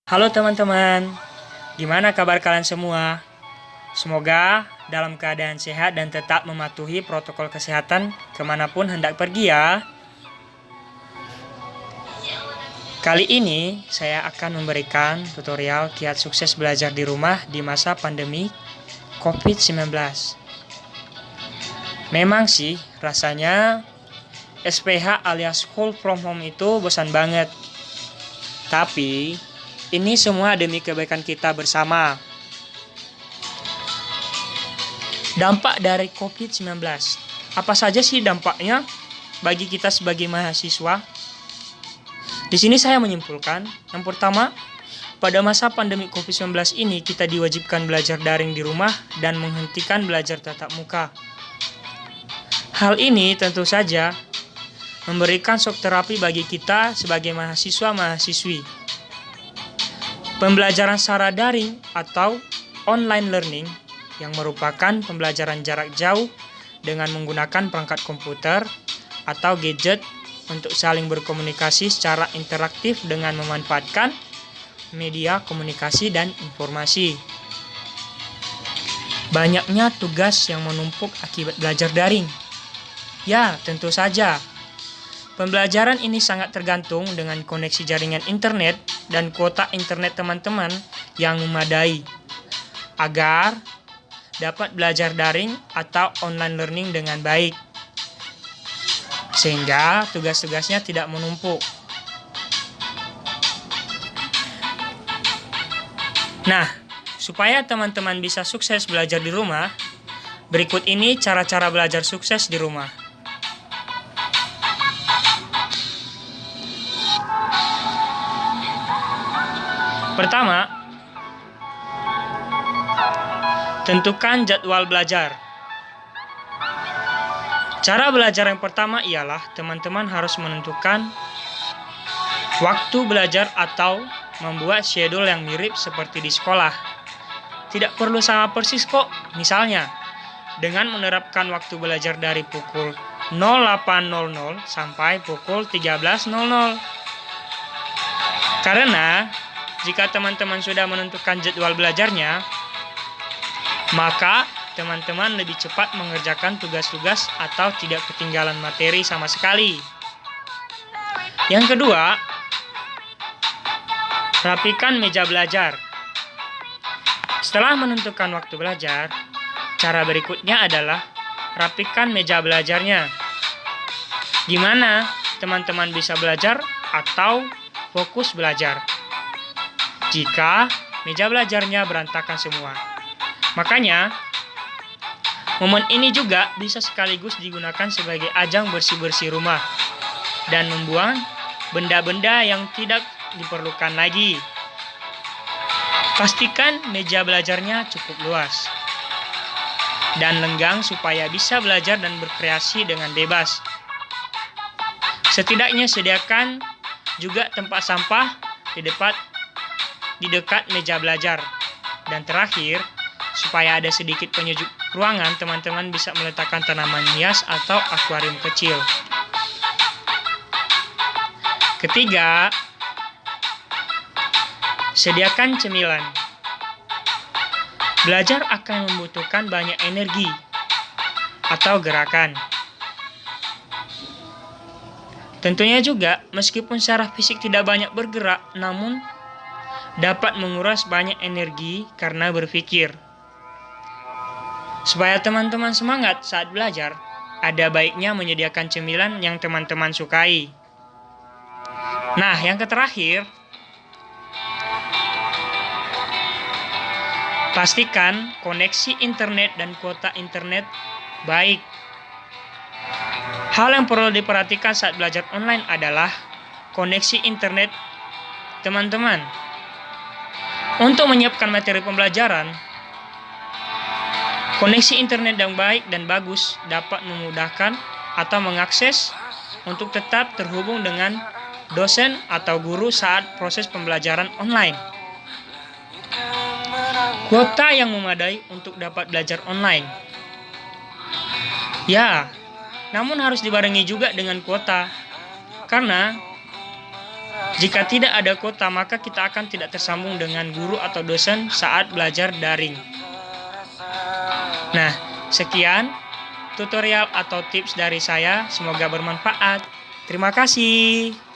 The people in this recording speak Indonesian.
Halo teman-teman, gimana kabar kalian semua? Semoga dalam keadaan sehat dan tetap mematuhi protokol kesehatan kemanapun hendak pergi ya. Kali ini saya akan memberikan tutorial kiat sukses belajar di rumah di masa pandemi COVID-19. Memang sih rasanya SPH alias School from Home itu bosan banget. Tapi ini semua demi kebaikan kita bersama. Dampak dari COVID-19. Apa saja sih dampaknya bagi kita sebagai mahasiswa? Di sini saya menyimpulkan, yang pertama, pada masa pandemi COVID-19 ini kita diwajibkan belajar daring di rumah dan menghentikan belajar tatap muka. Hal ini tentu saja memberikan shock terapi bagi kita sebagai mahasiswa-mahasiswi. Pembelajaran secara daring atau online learning yang merupakan pembelajaran jarak jauh dengan menggunakan perangkat komputer atau gadget untuk saling berkomunikasi secara interaktif dengan memanfaatkan media komunikasi dan informasi. Banyaknya tugas yang menumpuk akibat belajar daring. Ya, tentu saja. Pembelajaran ini sangat tergantung dengan koneksi jaringan internet dan kuota internet teman-teman yang memadai agar dapat belajar daring atau online learning dengan baik, sehingga tugas-tugasnya tidak menumpuk. Nah, supaya teman-teman bisa sukses belajar di rumah, berikut ini cara-cara belajar sukses di rumah. Pertama, tentukan jadwal belajar. Cara belajar yang pertama ialah teman-teman harus menentukan waktu belajar atau membuat schedule yang mirip seperti di sekolah. Tidak perlu sama persis kok. Misalnya, dengan menerapkan waktu belajar dari pukul 08.00 sampai pukul 13.00. Karena jika teman-teman sudah menentukan jadwal belajarnya, maka teman-teman lebih cepat mengerjakan tugas-tugas atau tidak ketinggalan materi sama sekali. Yang kedua, rapikan meja belajar. Setelah menentukan waktu belajar, cara berikutnya adalah rapikan meja belajarnya. Gimana teman-teman bisa belajar atau fokus belajar jika meja belajarnya berantakan semua? Makanya, momen ini juga bisa sekaligus digunakan sebagai ajang bersih-bersih rumah dan membuang benda-benda yang tidak diperlukan lagi. Pastikan meja belajarnya cukup luas dan lenggang supaya bisa belajar dan berkreasi dengan bebas. Setidaknya sediakan juga tempat sampah di dekat meja belajar. Dan terakhir, supaya ada sedikit penyejuk ruangan, teman-teman bisa meletakkan tanaman hias atau akuarium kecil. Ketiga, sediakan cemilan. Belajar akan membutuhkan banyak energi atau gerakan. Tentunya juga, meskipun secara fisik tidak banyak bergerak, namun dapat menguras banyak energi karena berpikir. Supaya teman-teman semangat saat belajar, ada baiknya menyediakan cemilan yang teman-teman sukai. Nah, yang terakhir, pastikan koneksi internet dan kuota internet baik. Hal yang perlu diperhatikan saat belajar online adalah koneksi internet teman-teman. Untuk menyiapkan materi pembelajaran, koneksi internet yang baik dan bagus dapat memudahkan atau mengakses untuk tetap terhubung dengan dosen atau guru saat proses pembelajaran online. Kuota yang memadai untuk dapat belajar online. Ya, namun harus dibarengi juga dengan kuota. Karena Jika tidak ada kuota, maka kita akan tidak tersambung dengan guru atau dosen saat belajar daring. Nah, sekian tutorial atau tips dari saya. Semoga bermanfaat. Terima kasih.